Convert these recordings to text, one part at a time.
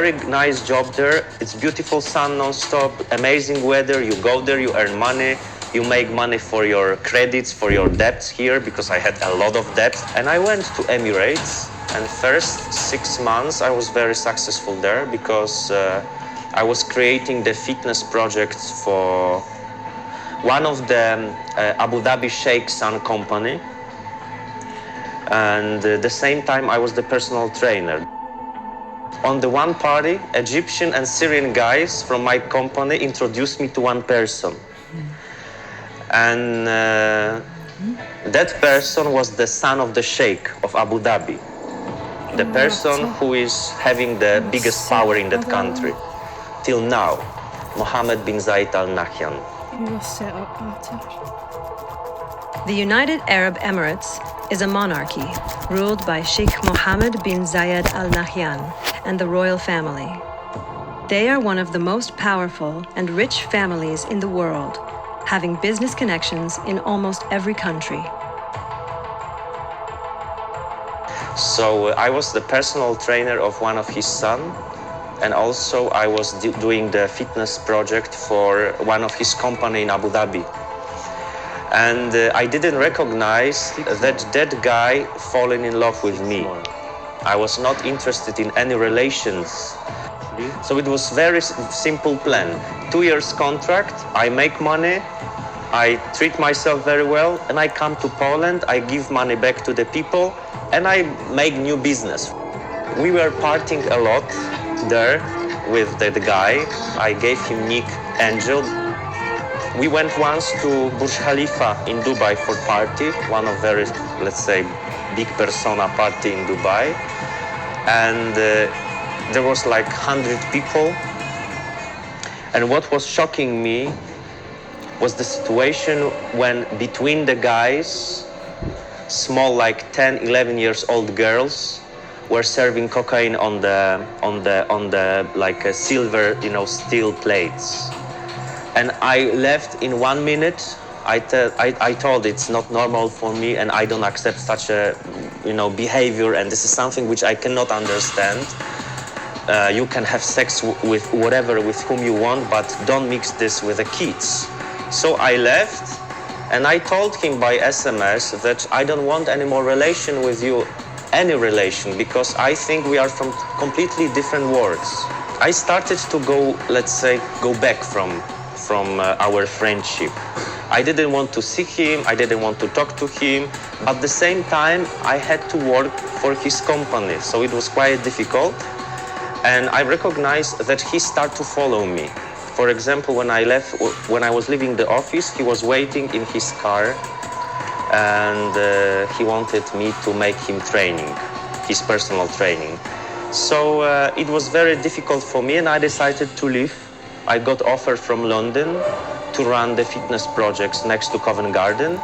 Very nice job there. It's beautiful sun non-stop, amazing weather. You go there, you earn money. You make money for your credits, for your debts here, because I had a lot of debt. And I went to Emirates, and first 6 months I was very successful there because I was creating the fitness projects for one of the Abu Dhabi Sheikh Son company. And at the same time I was the personal trainer. On the one party, Egyptian and Syrian guys from my company introduced me to one person. And that person was the son of the Sheikh of Abu Dhabi, the person who is having the biggest power in that country till now, Mohammed bin Zayed Al Nahyan. The United Arab Emirates is a monarchy ruled by Sheikh Mohammed bin Zayed Al Nahyan and the royal family. They are one of the most powerful and rich families in the world, having business connections in almost every country. So I was the personal trainer of one of his sons, and also I was doing the fitness project for one of his company in Abu Dhabi. And I didn't recognize that that guy fallen in love with me. I was not interested in any relations. So it was very simple plan. 2 years contract, I make money, I treat myself very well, and I come to Poland, I give money back to the people, and I make new business. We were partying a lot there with the guy. I gave him Nick Angel. We went once to Burj Khalifa in Dubai for party, one of very, let's say, big persona party in Dubai. And there was like 100 people. And what was shocking me was the situation when between the guys, small like 10, 11 years old girls were serving cocaine on the like silver, steel plates. And I left in 1 minute. I told it's not normal for me, and I don't accept such a, behavior, and this is something which I cannot understand. You can have sex with whom you want, but don't mix this with the kids. So I left, and I told him by SMS that I don't want any more relation with you, any relation, because I think we are from completely different worlds. I started to go back from our friendship. I didn't want to see him, I didn't want to talk to him, but at the same time I had to work for his company, so it was quite difficult. And I recognized that he started to follow me. For example, when I was leaving the office, he was waiting in his car, and he wanted me to make him training, his personal training. So it was very difficult for me, and I decided to leave. I got offer from London to run the fitness projects next to Covent Garden.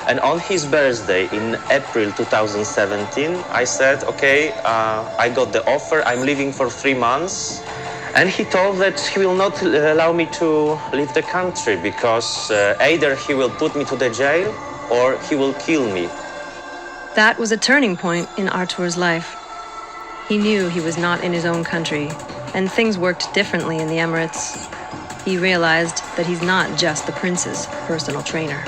And on his birthday in April 2017, I said, okay, I got the offer, I'm leaving for 3 months. And he told that he will not allow me to leave the country because either he will put me to the jail or he will kill me. That was a turning point in Artur's life. He knew he was not in his own country, and things worked differently in the Emirates. He realized that he's not just the prince's personal trainer.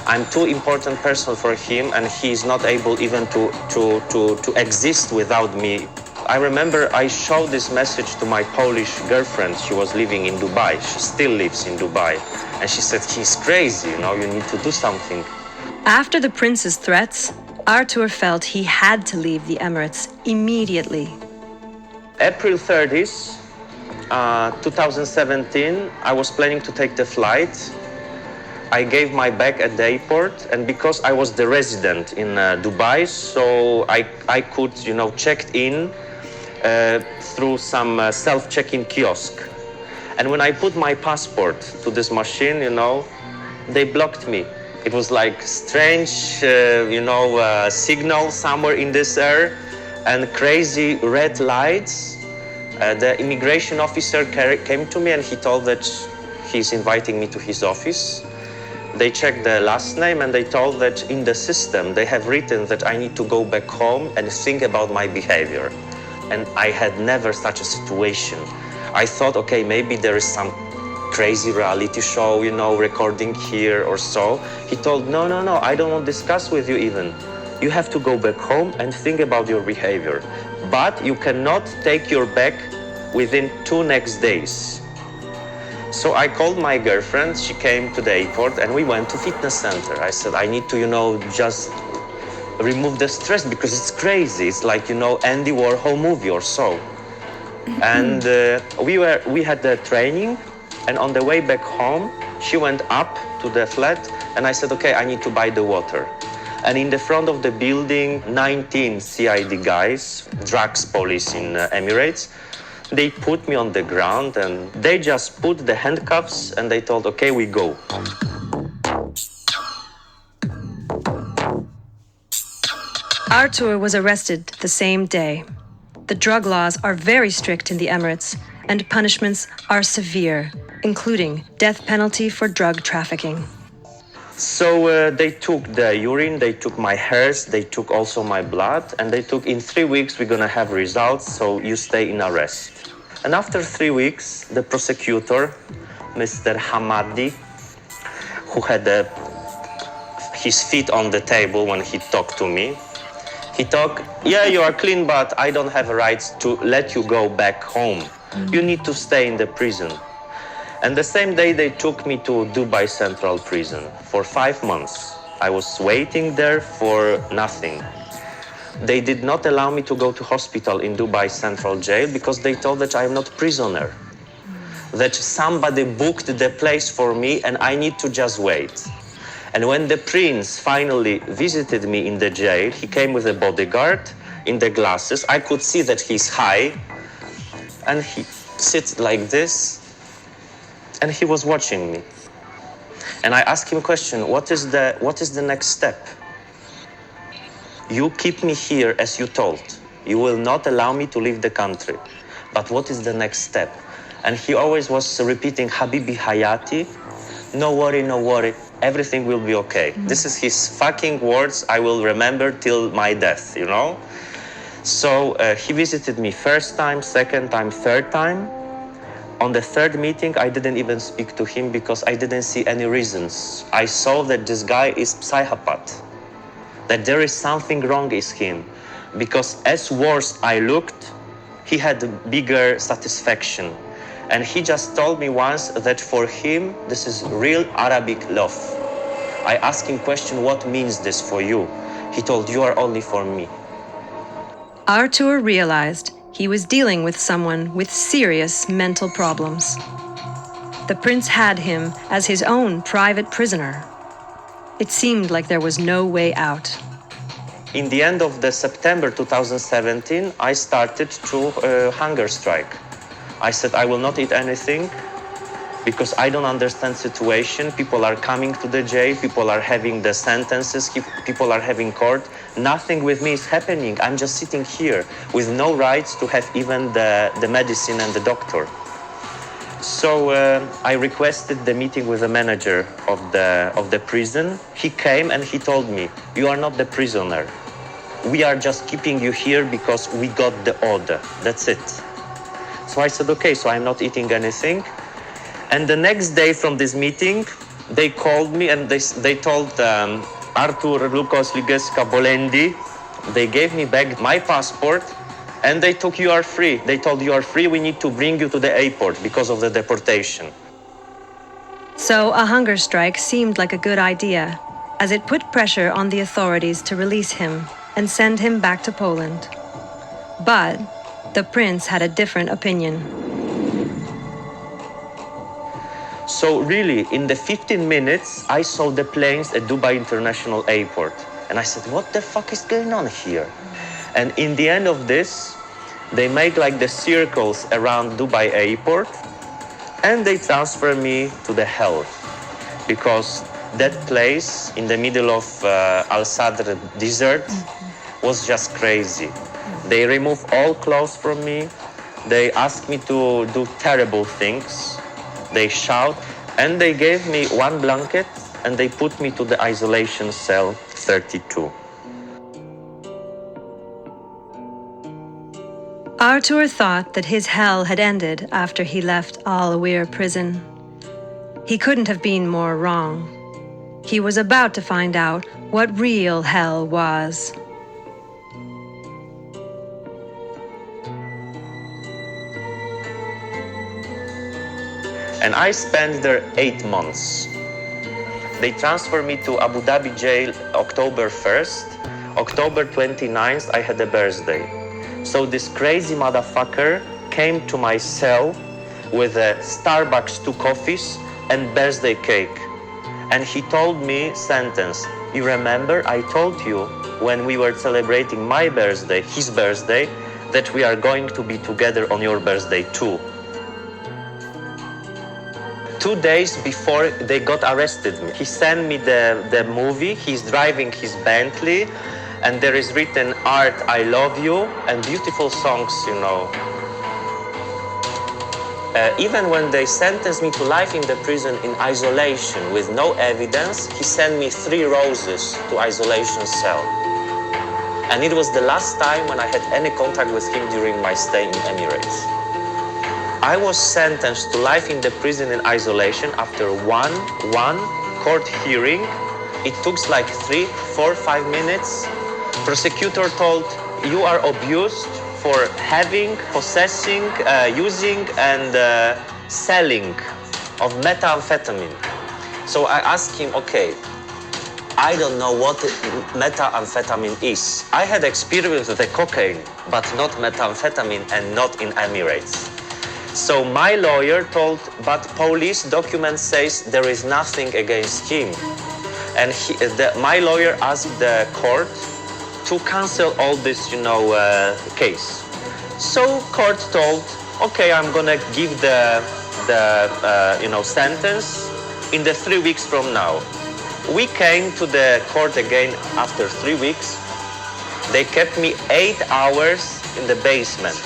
I'm too important person for him, and he's not able even to exist without me. I remember I showed this message to my Polish girlfriend. She was living in Dubai. She still lives in Dubai. And she said, he's crazy, you need to do something. After the prince's threats, Artur felt he had to leave the Emirates immediately. April 30th, 2017, I was planning to take the flight. I gave my bag at the airport, and because I was the resident in Dubai, so I could, check in through some self-check-in kiosk. And when I put my passport to this machine, they blocked me. It was like strange, signal somewhere in this air, and crazy red lights. The immigration officer came to me, and he told that he's inviting me to his office. They checked the last name, and they told that in the system they have written that I need to go back home and think about my behavior. and I had never such a situation. I thought, okay, maybe there is some crazy reality show, you know, recording here or so. He told, no, I don't want to discuss with you even. You have to go back home and think about your behavior. But you cannot take your bag within 2 next days. So I called my girlfriend, she came to the airport, and we went to fitness center. I said, I need to, you know, just remove the stress because it's crazy. It's like, you know, Andy Warhol movie or so. And we had the training, and on the way back home, she went up to the flat, and I said, okay, I need to buy the water. And in the front of the building, 19 CID guys, drugs police in Emirates, they put me on the ground and they just put the handcuffs and they told, okay, we go. Artur was arrested the same day. The drug laws are very strict in the Emirates, and punishments are severe, including death penalty for drug trafficking. So they took the urine, they took my hairs, they took also my blood, and they took, in 3 weeks, we're gonna have results, so you stay in arrest. And after 3 weeks, the prosecutor, Mr. Hamadi, who had his feet on the table when he talked to me, he talked, yeah, you are clean, but I don't have rights to let you go back home. You need to stay in the prison. And the same day they took me to Dubai Central Prison for 5 months. I was waiting there for nothing. They did not allow me to go to hospital in Dubai Central Jail because they told that I am not prisoner. That somebody booked the place for me and I need to just wait. And when the prince finally visited me in the jail, he came with a bodyguard in the glasses. I could see that he's high and he sits like this. And he was watching me. And I asked him a question, what is the next step? You keep me here as you told. You will not allow me to leave the country. But what is the next step? And he always was repeating, Habibi Hayati, no worry, everything will be okay. This is his fucking words I will remember till my death, you know? So he visited me first time, second time, third time. On the third meeting, I didn't even speak to him because I didn't see any reasons. I saw that this guy is psychopath, that there is something wrong with him. Because as worse I looked, he had bigger satisfaction. And he just told me once that for him, this is real Arabic love. I asked him question, what means this for you? He told, you are only for me. Artur realized he was dealing with someone with serious mental problems. The prince had him as his own private prisoner. It seemed like there was no way out. In the end of the September 2017, I started to hunger strike. I said I will not eat anything because I don't understand situation. People are coming to the jail, people are having the sentences, people are having court. Nothing with me is happening. I'm just sitting here with no rights to have even the medicine and the doctor. So I requested the meeting with the manager of the prison. He came and he told me, you are not the prisoner. We are just keeping you here because we got the order. That's it. So I said, okay, so I'm not eating anything. And the next day from this meeting, they called me and they told Artur Ligęska Bolendi, they gave me back my passport and they took, you are free. They told, you are free, we need to bring you to the airport because of the deportation. So a hunger strike seemed like a good idea, as it put pressure on the authorities to release him and send him back to Poland. But the prince had a different opinion. So really, in the 15 minutes, I saw the planes at Dubai International Airport. And I said, what the fuck is going on here? And in the end of this, they make like the circles around Dubai Airport and they transfer me to the hell. Because that place in the middle of Al Sadr desert was just crazy. They remove all clothes from me. They ask me to do terrible things. They shout, and they gave me one blanket and they put me to the isolation cell 32. Artur thought that his hell had ended after he left Al-Awir prison. He couldn't have been more wrong. He was about to find out what real hell was. And I spent there 8 months. They transferred me to Abu Dhabi jail October 1st. October 29th, I had a birthday. So this crazy motherfucker came to my cell with a Starbucks 2 coffees and birthday cake. And he told me sentence, "You remember I told you when we were celebrating my birthday, his birthday, that we are going to be together on your birthday too." 2 days before they got arrested me, he sent me the movie. He's driving his Bentley and there is written, "Art, I love you," and beautiful songs, you know. Even when they sentenced me to life in the prison in isolation with no evidence, he sent me 3 roses to isolation cell. And it was the last time when I had any contact with him during my stay in Emirates. I was sentenced to life in the prison in isolation after one court hearing. It took like 3, 4, 5 minutes. Prosecutor told, "You are abused for having, possessing, using and selling of methamphetamine." So I asked him, okay, I don't know what methamphetamine is. I had experience with the cocaine, but not methamphetamine and not in Emirates. So my lawyer told, but police document says there is nothing against him. And my lawyer asked the court to cancel all this, case. So court told, okay, I'm gonna give the sentence in the 3 weeks from now. We came to the court again after 3 weeks. They kept me 8 hours in the basement.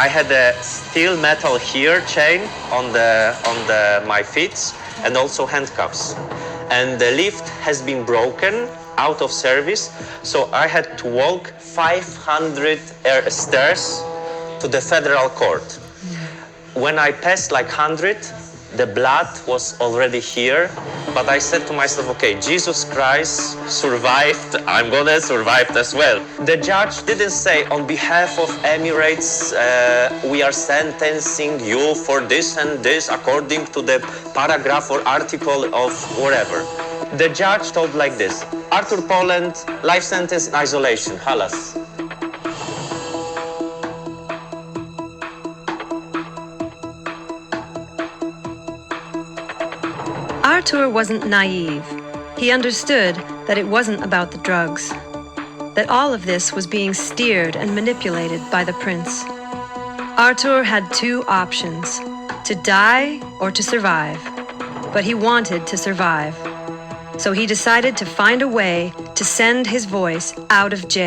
I had a steel metal here chain on my feet and also handcuffs. And the lift has been broken, out of service, so I had to walk 500 stairs to the federal court. When I passed like 100, the blood was already here, but I said to myself, okay, Jesus Christ survived, I'm gonna survive as well. The judge didn't say, on behalf of Emirates, we are sentencing you for this and this according to the paragraph or article of whatever. The judge told like this, Artur Poland, life sentence in isolation, halas. Artur wasn't naive. He understood that it wasn't about the drugs, that all of this was being steered and manipulated by the prince. Artur had 2 options, to die or to survive, but he wanted to survive. So he decided to find a way to send his voice out of jail.